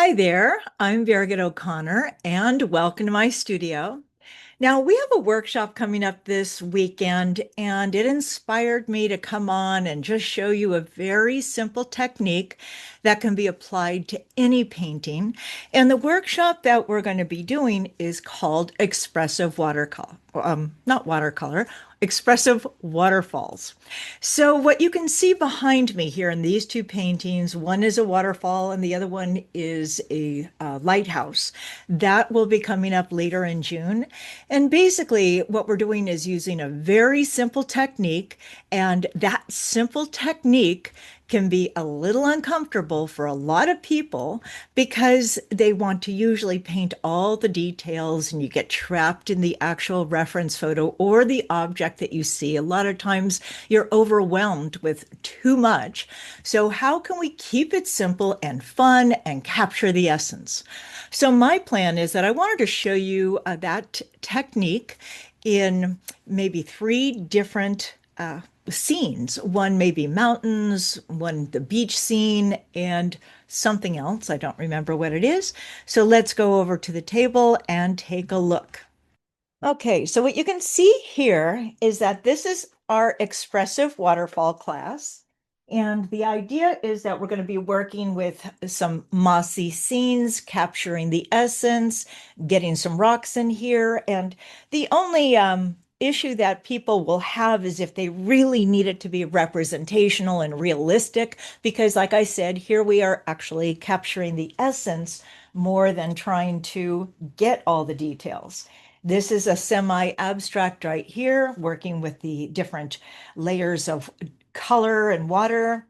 Hi there, I'm Birgit O'Connor, and welcome to my studio. Now, we have a workshop coming up this weekend, and it inspired me to come on and just show you a very simple technique that can be applied to any painting. And the workshop that we're going to be doing is called Expressive Watercolor, not watercolor, Expressive Waterfalls. So what you can see behind me here in these two paintings, one is a waterfall and the other one is a lighthouse. That will be coming up later in June. And basically, what we're doing is using a very simple technique, and that simple technique can be a little uncomfortable for a lot of people because they want to usually paint all the details and you get trapped in the actual reference photo or the object that you see. A lot of times you're overwhelmed with too much. So, how can we keep it simple and fun and capture the essence? So my plan is that I wanted to show you that technique in maybe three different scenes. One maybe mountains, one the beach scene, and something else. I don't remember what it is. So let's go over to the table and take a look. Okay, so what you can see here is that this is our expressive waterfall class. And the idea is that we're going to be working with some mossy scenes, capturing the essence, getting some rocks in here. And the only issue that people will have is if they really need it to be representational and realistic, because like I said, here we are actually capturing the essence more than trying to get all the details. This is a semi-abstract right here, working with the different layers of color and water.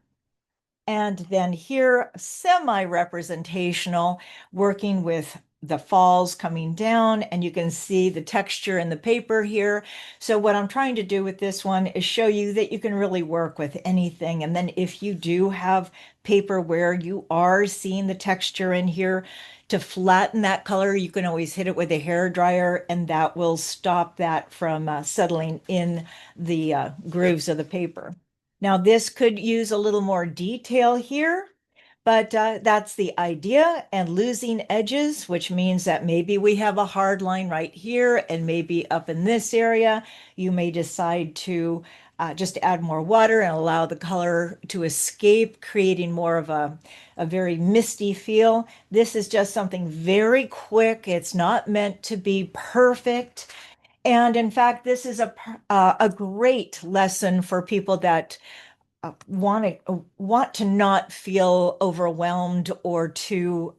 And then here, semi-representational, working with the falls coming down, and you can see the texture in the paper here. So what I'm trying to do with this one is show you that you can really work with anything. And then if you do have paper where you are seeing the texture in here, to flatten that color, you can always hit it with a hair dryer, and that will stop that from settling in the grooves of the paper. Now, this could use a little more detail here, but that's the idea. And losing edges, which means that maybe we have a hard line right here and maybe up in this area, you may decide to just add more water and allow the color to escape, creating more of a very misty feel. This is just something very quick. It's not meant to be perfect. And in fact, this is a great lesson for people that want to not feel overwhelmed or to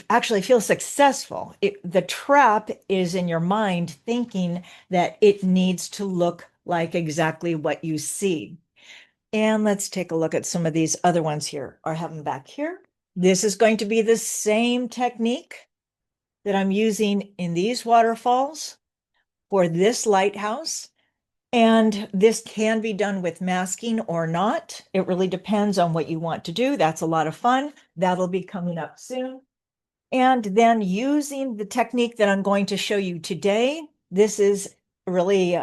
actually feel successful. The trap is in your mind thinking that it needs to look like exactly what you see. And let's take a look at some of these other ones here. I have them back here. This is going to be the same technique that I'm using in these waterfalls for this lighthouse. And this can be done with masking or not. It really depends on what you want to do. That's a lot of fun. That'll be coming up soon. And then using the technique that I'm going to show you today, this is really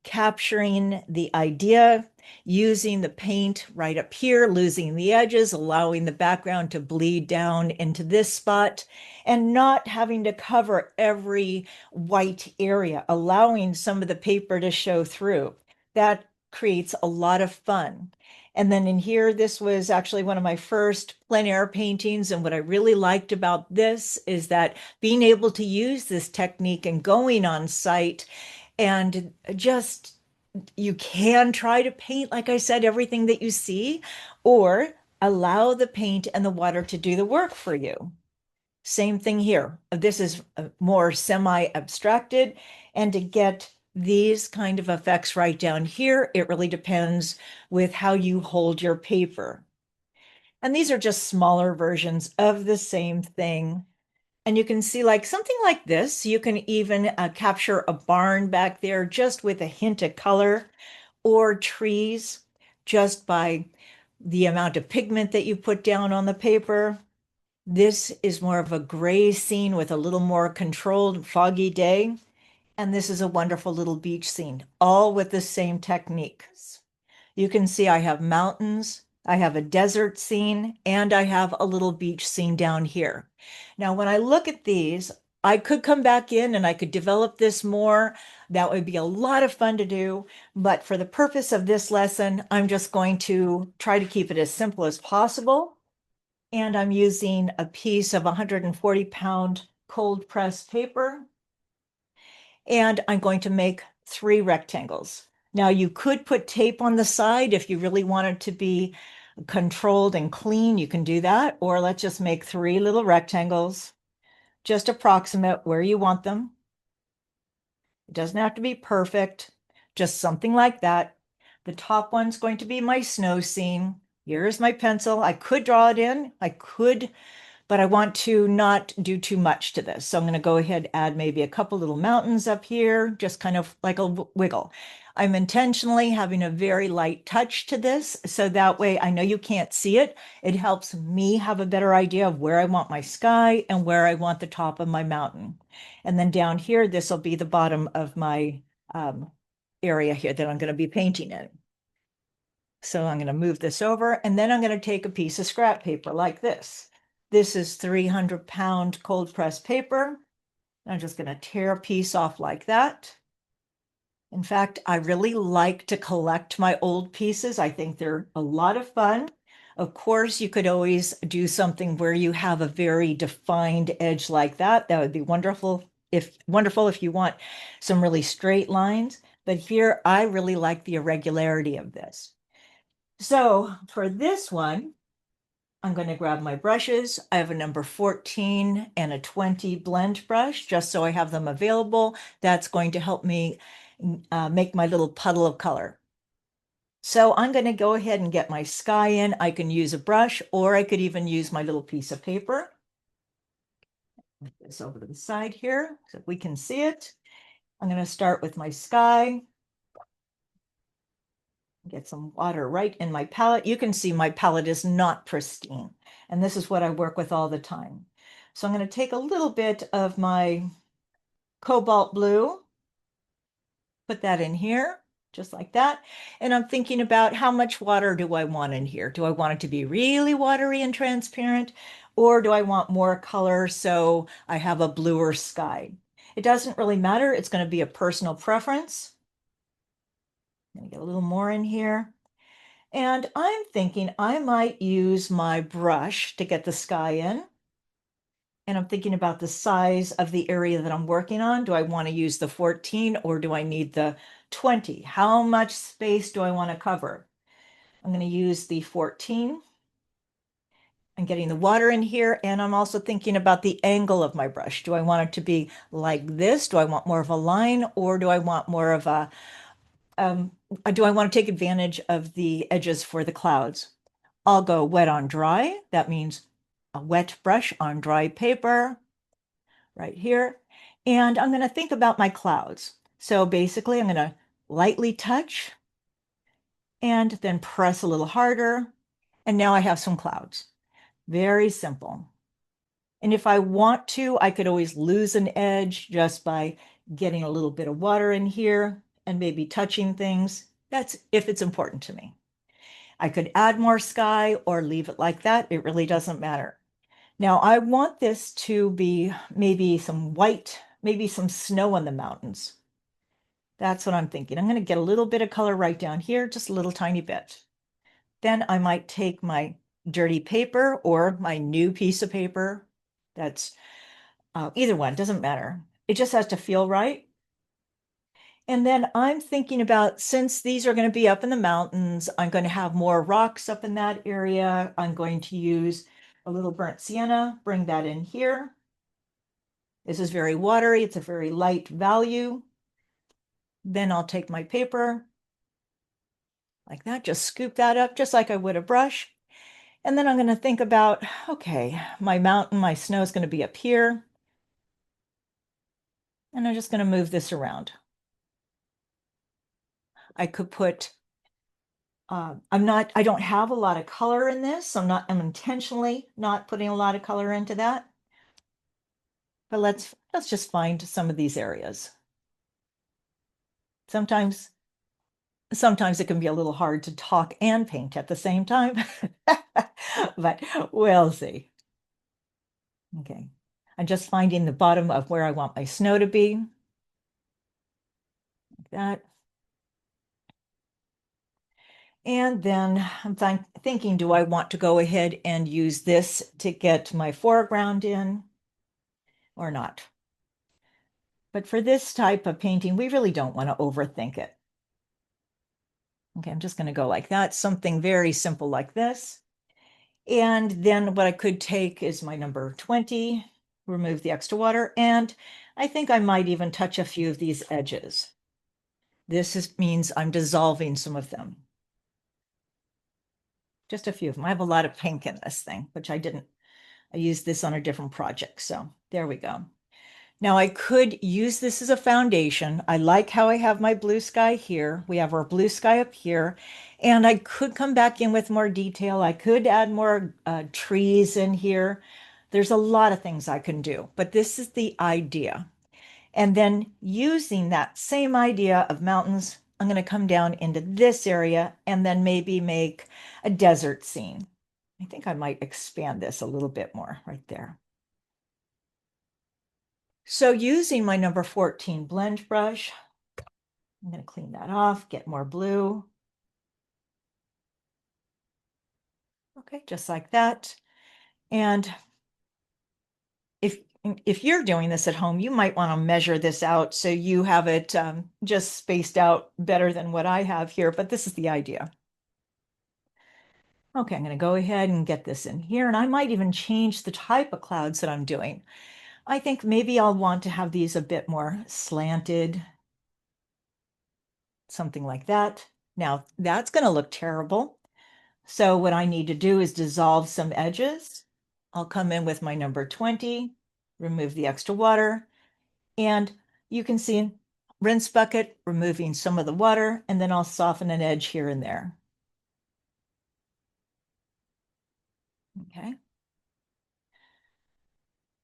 capturing the idea, using the paint right up here, losing the edges, allowing the background to bleed down into this spot, and not having to cover every white area, allowing some of the paper to show through. That creates a lot of fun. And then in here, this was actually one of my first plein air paintings. And what I really liked about this is that being able to use this technique and going on site and just you can try to paint, like I said, everything that you see, or allow the paint and the water to do the work for you. Same thing here. This is more semi-abstracted, and to get these kind of effects right down here, it really depends with how you hold your paper. And these are just smaller versions of the same thing. And you can see like something like this. You can even capture a barn back there just with a hint of color, or trees just by the amount of pigment that you put down on the paper. This is more of a gray scene with a little more controlled, foggy day. And this is a wonderful little beach scene, all with the same techniques. You can see I have mountains, I have a desert scene, and I have a little beach scene down here. Now, when I look at these, I could come back in and I could develop this more. That would be a lot of fun to do. But for the purpose of this lesson, I'm just going to try to keep it as simple as possible. And I'm using a piece of 140-pound cold pressed paper. And I'm going to make 3 rectangles. Now, you could put tape on the side if you really wanted to be controlled and clean, you can do that. Or let's just make 3 little rectangles, just approximate where you want them. It doesn't have to be perfect, just something like that. The top one's going to be my snow scene. Here's my pencil. I could draw it in. I could, but I want to not do too much to this. So I'm going to go ahead and add maybe a couple little mountains up here, just kind of like a wiggle. I'm intentionally having a very light touch to this, so that way I know you can't see it. It helps me have a better idea of where I want my sky and where I want the top of my mountain. And then down here, this will be the bottom of my area here that I'm going to be painting in. So I'm going to move this over, and then I'm going to take a piece of scrap paper like this. This is 300-pound cold pressed paper. I'm just going to tear a piece off like that. In fact, I really like to collect my old pieces. I think they're a lot of fun. Of course, you could always do something where you have a very defined edge like that. That would be wonderful if you want some really straight lines. But here, I really like the irregularity of this. So for this one, I'm going to grab my brushes. I have a number 14 and a 20 blend brush, just so I have them available. That's going to help me make my little puddle of color. So I'm going to go ahead and get my sky in. I can use a brush, or I could even use my little piece of paper. Put this over to the side here so we can see it. I'm going to start with my sky. Get some water right in my palette. You can see my palette is not pristine, and this is what I work with all the time. So I'm going to take a little bit of my cobalt blue, put that in here, just like that. And I'm thinking about how much water do I want in here? Do I want it to be really watery and transparent, or do I want more color so I have a bluer sky? It doesn't really matter. It's going to be a personal preference. I'm going to get a little more in here. And I'm thinking I might use my brush to get the sky in. And I'm thinking about the size of the area that I'm working on. Do I want to use the 14 or do I need the 20? How much space do I want to cover? I'm going to use the 14. I'm getting the water in here, and I'm also thinking about the angle of my brush. Do I want it to be like this? Do I want more of a line, or do I want more of a, do I want to take advantage of the edges for the clouds? I'll go wet on dry. That means a wet brush on dry paper right here. And I'm going to think about my clouds. So basically, I'm going to lightly touch and then press a little harder. And now I have some clouds. Very simple. And if I want to, I could always lose an edge just by getting a little bit of water in here and maybe touching things. That's if it's important to me. I could add more sky or leave it like that. It really doesn't matter. Now I want this to be maybe some white, maybe some snow on the mountains. That's what I'm thinking. I'm going to get a little bit of color right down here, just a little tiny bit. Then I might take my dirty paper or my new piece of paper. That's either one, doesn't matter. It just has to feel right. And then I'm thinking about, since these are going to be up in the mountains, I'm going to have more rocks up in that area. I'm going to use a little burnt sienna, bring that in here. This is very watery. It's a very light value. Then I'll take my paper like that, just scoop that up just like I would a brush. And then I'm going to think about, okay, my mountain, my snow is going to be up here. And I'm just going to move this around. I could put, I don't have a lot of color in this. I'm intentionally not putting a lot of color into that. But let's just find some of these areas. Sometimes sometimes it can be a little hard to talk and paint at the same time, but we'll see. Okay. I'm just finding the bottom of where I want my snow to be, like that. And then I'm thinking, do I want to go ahead and use this to get my foreground in or not? But for this type of painting, we really don't want to overthink it. Okay, I'm just going to go like that, something very simple like this. And then what I could take is my number 20, remove the extra water, and I think I might even touch a few of these edges. Means I'm dissolving some of them. Just a few of them. I have a lot of pink in this thing, which I didn't. I used this on a different project. So there we go. Now I could use this as a foundation. I like how I have my blue sky here. We have our blue sky up here. And I could come back in with more detail. I could add more trees in here. There's a lot of things I can do, but this is the idea. And then using that same idea of mountains, I'm going to come down into this area and then maybe make a desert scene. I think I might expand this a little bit more right there. So using my number 14 blend brush, I'm going to clean that off, get more blue. Okay, just like that. And if you're doing this at home, you might want to measure this out so you have it just spaced out better than what I have here, but this is the idea. Okay, I'm going to go ahead and get this in here, and I might even change the type of clouds that I'm doing. I think maybe I'll want to have these a bit more slanted, something like that. Now, that's going to look terrible. So what I need to do is dissolve some edges. I'll come in with my number 20, remove the extra water, and you can see rinse bucket, removing some of the water, and then I'll soften an edge here and there. Okay.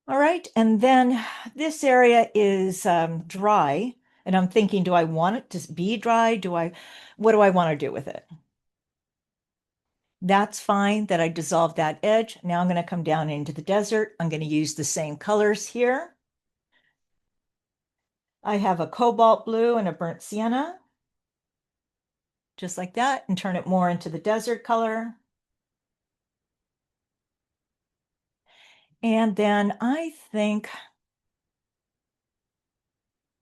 All right, and then this area is dry, and I'm thinking, do I want it to be dry? What do I want to do with it? That's fine that I dissolved that edge. Now I'm going to come down into the desert. I'm going to use the same colors here. I have a cobalt blue and a burnt sienna, just like that, and turn it more into the desert color. And then I think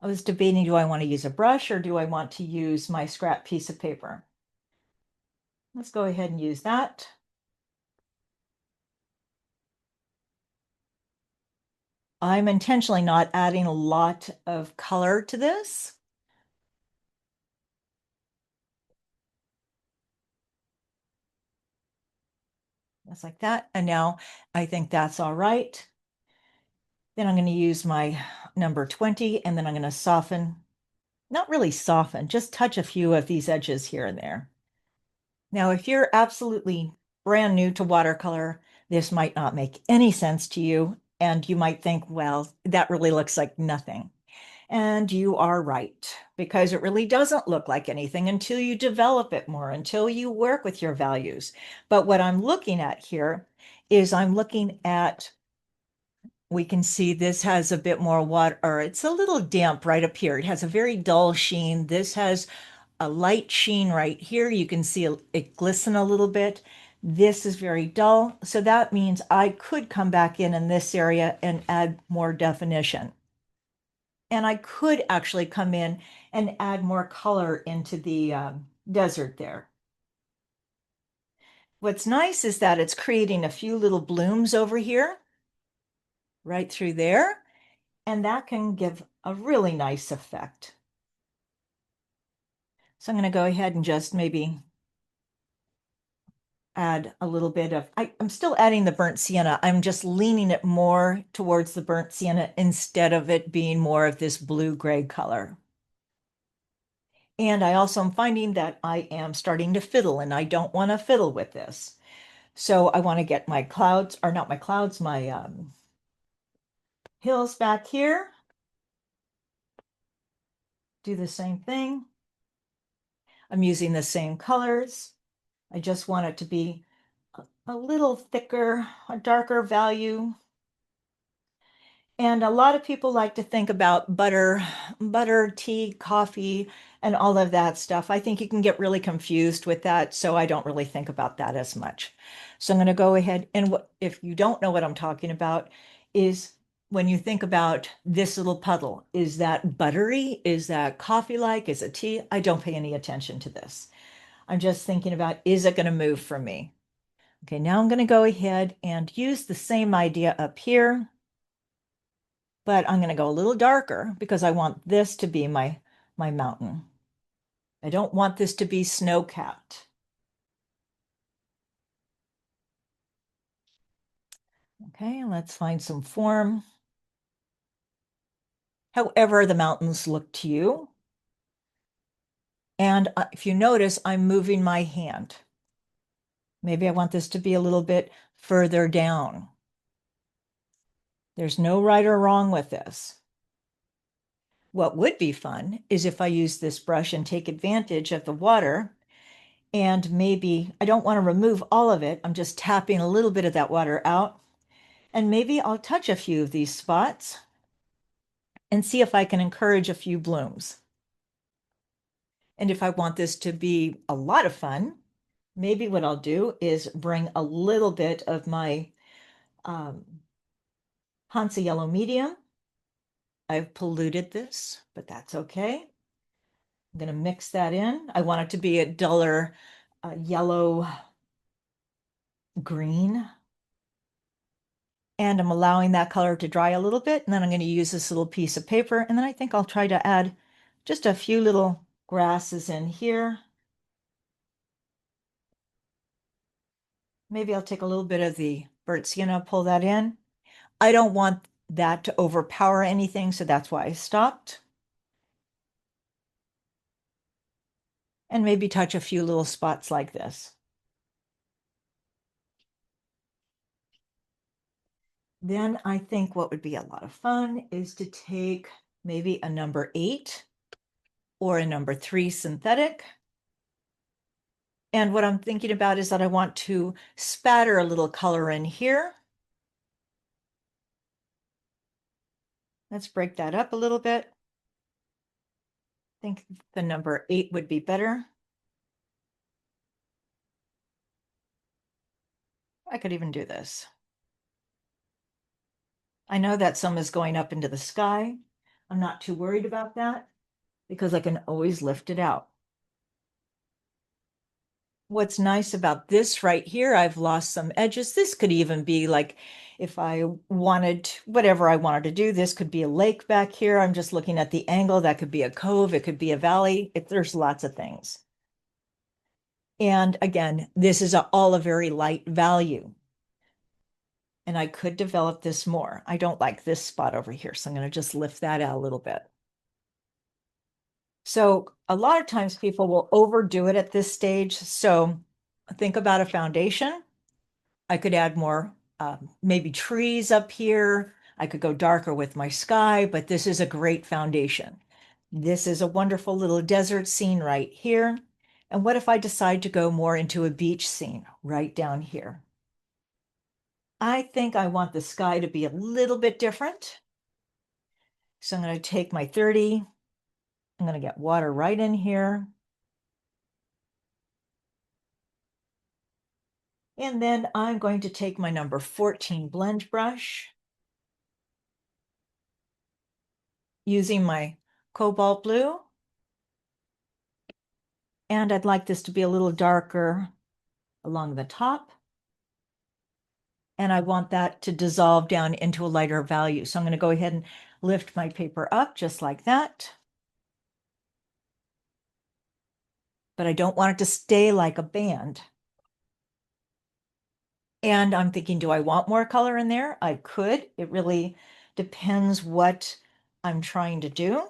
I was debating, do I want to use a brush or do I want to use my scrap piece of paper? Let's go ahead and use that. I'm intentionally not adding a lot of color to this. Just like that. And now I think that's all right. Then I'm going to use my number 20 and then I'm going to soften, not really soften, just touch a few of these edges here and there. Now, if you're absolutely brand new to watercolor, this might not make any sense to you. And you might think, well, that really looks like nothing. And you are right, because it really doesn't look like anything until you develop it more, until you work with your values. But what I'm looking at here is I'm looking at, we can see this has a bit more water, or it's a little damp right up here. It has a very dull sheen. This has a light sheen right here. You can see it glisten a little bit. This is very dull. So that means I could come back in this area and add more definition. And I could actually come in and add more color into the desert there. What's nice is that it's creating a few little blooms over here, right through there, and that can give a really nice effect. So I'm going to go ahead and just maybe add a little bit of, I'm still adding the burnt sienna. I'm just leaning it more towards the burnt sienna instead of it being more of this blue-gray color. And I also am finding that I am starting to fiddle and I don't want to fiddle with this. So I want to get my clouds, or not my clouds, my hills back here. Do the same thing. I'm using the same colors. I just want it to be a little thicker, a darker value. And a lot of people like to think about butter, tea, coffee, and all of that stuff. I think you can get really confused with that, so I don't really think about that as much. So I'm going to go ahead and if you don't know what I'm talking about, is when you think about this little puddle, is that buttery? Is that coffee-like? Is it tea? I don't pay any attention to this. I'm just thinking about, is it going to move for me? Okay, now I'm going to go ahead and use the same idea up here, but I'm going to go a little darker because I want this to be my mountain. I don't want this to be snow-capped. Okay, let's find some form. However the mountains look to you. And if you notice, I'm moving my hand. Maybe I want this to be a little bit further down. There's no right or wrong with this. What would be fun is if I use this brush and take advantage of the water, and maybe I don't want to remove all of it. I'm just tapping a little bit of that water out. And maybe I'll touch a few of these spots and see if I can encourage a few blooms. And if I want this to be a lot of fun, maybe what I'll do is bring a little bit of my Hansa Yellow Medium. I've polluted this, but that's okay. I'm going to mix that in. I want it to be a duller yellow green. And I'm allowing that color to dry a little bit. And then I'm going to use this little piece of paper. And then I think I'll try to add just a few little grasses in here. Maybe I'll take a little bit of the burnt sienna, pull that in. I don't want that to overpower anything, so that's why I stopped. And maybe touch a few little spots like this. Then I think what would be a lot of fun is to take maybe a number 8 or a number 3 synthetic. And what I'm thinking about is that I want to spatter a little color in here. Let's break that up a little bit. I think the number 8 would be better. I could even do this. I know that some is going up into the sky. I'm not too worried about that because I can always lift it out. What's nice about this right here, I've lost some edges. This could even be like if I wanted, whatever I wanted to do, this could be a lake back here. I'm just looking at the angle. That could be a cove. It could be a valley. There's lots of things. And again, this is all a very light value. And I could develop this more. I don't like this spot over here, so I'm going to just lift that out a little bit. So a lot of times people will overdo it at this stage. So think about a foundation. I could add more, maybe trees up here. I could go darker with my sky, but this is a great foundation. This is a wonderful little desert scene right here. And what if I decide to go more into a beach scene right down here? I think I want the sky to be a little bit different. So I'm going to take my 30. I'm going to get water right in here. And then I'm going to take my number 14 blend brush, using my cobalt blue. And I'd like this to be a little darker along the top. And I want that to dissolve down into a lighter value. So I'm going to go ahead and lift my paper up just like that. But I don't want it to stay like a band. And I'm thinking, do I want more color in there? I could. It really depends what I'm trying to do.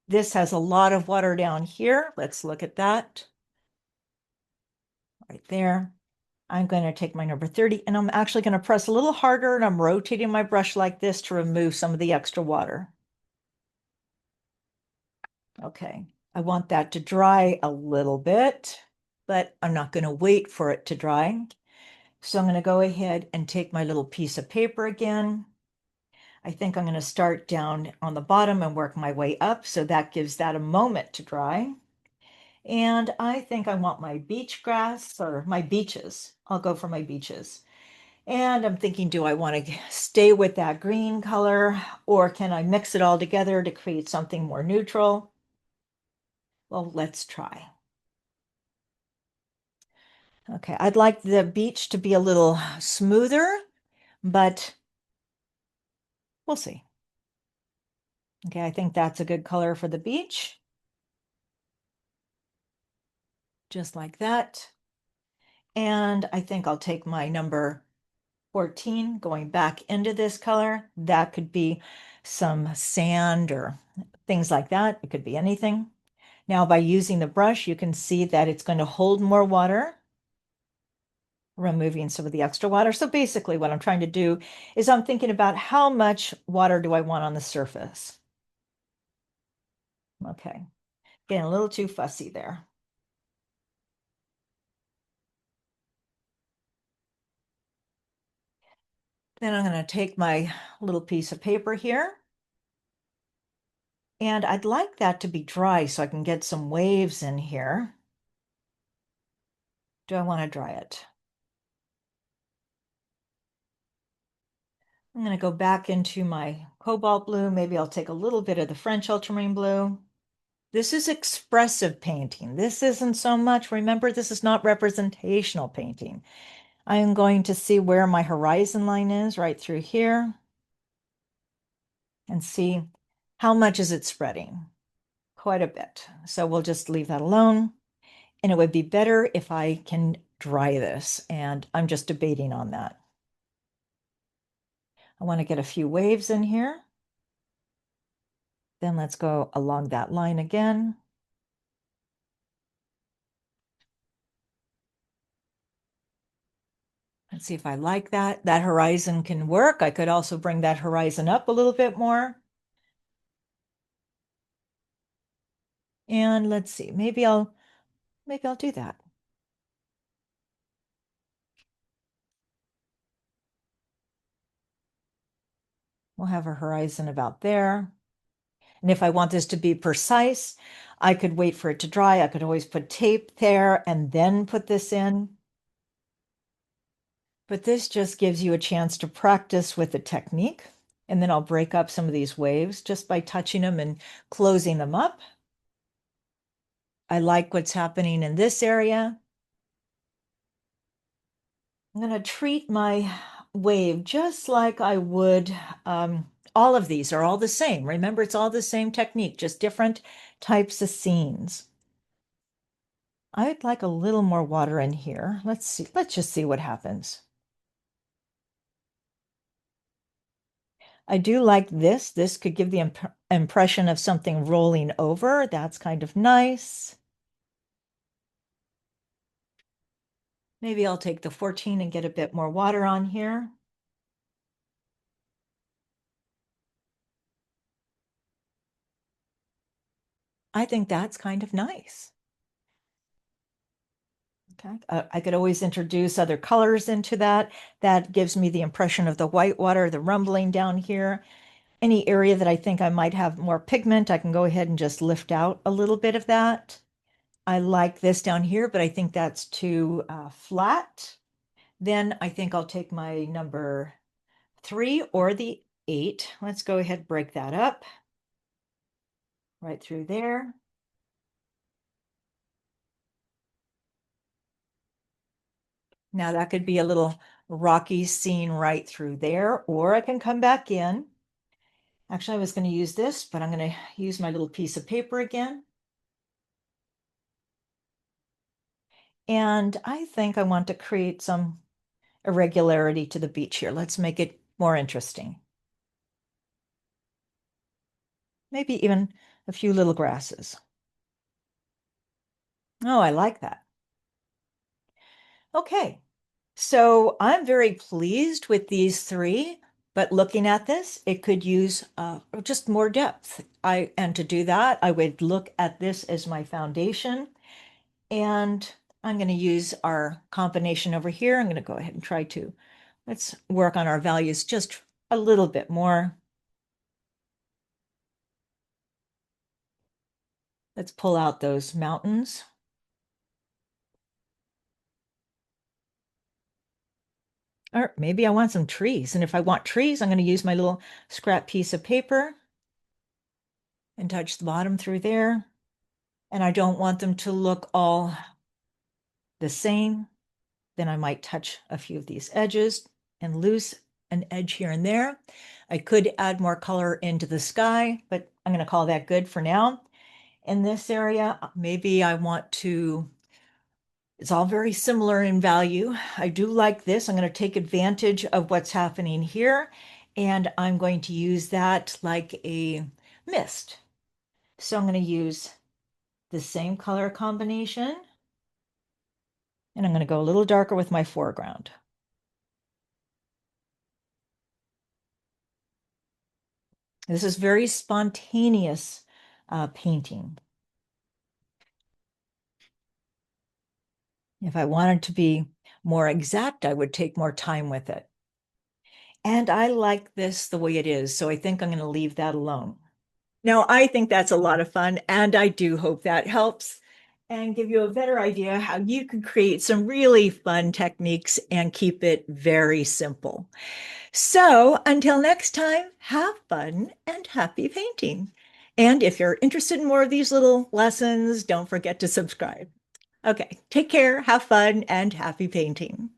This has a lot of water down here. Let's look at that. Right there. I'm going to take my number 30 and I'm actually going to press a little harder and I'm rotating my brush like this to remove some of the extra water. Okay. I want that to dry a little bit, but I'm not going to wait for it to dry. So I'm going to go ahead and take my little piece of paper again. I think I'm going to start down on the bottom and work my way up. So that gives that a moment to dry. And I think I want my beach grass or my beaches. I'll go for my beaches. And I'm thinking, do I want to stay with that green color or can I mix it all together to create something more neutral? Well, let's try. Okay, I'd like the beach to be a little smoother, but we'll see. Okay, I think that's a good color for the beach. Just like that. And I think I'll take my number 14 going back into this color. That could be some sand or things like that. It could be anything. Now, by using the brush, you can see that it's going to hold more water, removing some of the extra water. So basically what I'm trying to do is I'm thinking about how much water do I want on the surface? Okay, getting a little too fussy there. Then I'm going to take my little piece of paper here. And I'd like that to be dry so I can get some waves in here. Do I want to dry it? I'm going to go back into my cobalt blue. Maybe I'll take a little bit of the French ultramarine blue. This is expressive painting. This isn't so much, remember, this is not representational painting. I am going to see where my horizon line is right through here and see how much is it spreading. Quite a bit. So we'll just leave that alone. And it would be better if I can dry this. And I'm just debating on that. I want to get a few waves in here. Then let's go along that line again. Let's see if I like that. That horizon can work. I could also bring that horizon up a little bit more. And let's see, maybe I'll do that. We'll have a horizon about there. And if I want this to be precise, I could wait for it to dry. I could always put tape there and then put this in. But this just gives you a chance to practice with the technique. And then I'll break up some of these waves just by touching them and closing them up. I like what's happening in this area. I'm going to treat my wave just like I would. All of these are all the same. Remember, it's all the same technique, just different types of scenes. I'd like a little more water in here. Let's see. Let's just see what happens. I do like this. This could give the impression of something rolling over. That's kind of nice. Maybe I'll take the 14 and get a bit more water on here. I think that's kind of nice. Okay, I could always introduce other colors into that. That gives me the impression of the white water, the rumbling down here. Any area that I think I might have more pigment, I can go ahead and just lift out a little bit of that. I like this down here, but I think that's too flat. Then I think I'll take my number 3 or the 8. Let's go ahead and break that up right through there. Now that could be a little rocky scene right through there, or I can come back in. Actually, I was going to use this, but I'm going to use my little piece of paper again. And I think I want to create some irregularity to the beach here. Let's make it more interesting. Maybe even a few little grasses. Oh, I like that. Okay, so I'm very pleased with these 3, but looking at this, it could use just more depth. and to do that, I would look at this as my foundation. And I'm going to use our combination over here. I'm going to go ahead and let's work on our values just a little bit more. Let's pull out those mountains. Or maybe I want some trees. And if I want trees, I'm going to use my little scrap piece of paper and touch the bottom through there. And I don't want them to look all the same. Then I might touch a few of these edges and lose an edge here and there. I could add more color into the sky, but I'm going to call that good for now. In this area, maybe I want to, it's all very similar in value. I do like this. I'm going to take advantage of what's happening here, and I'm going to use that like a mist. So I'm going to use the same color combination, and I'm going to go a little darker with my foreground. This is very spontaneous painting. If I wanted to be more exact, I would take more time with it. And I like this the way it is, so I think I'm going to leave that alone. Now, I think that's a lot of fun, and I do hope that helps and give you a better idea how you can create some really fun techniques and keep it very simple. So until next time, have fun and happy painting. And if you're interested in more of these little lessons, don't forget to subscribe. Okay, take care, have fun, and happy painting.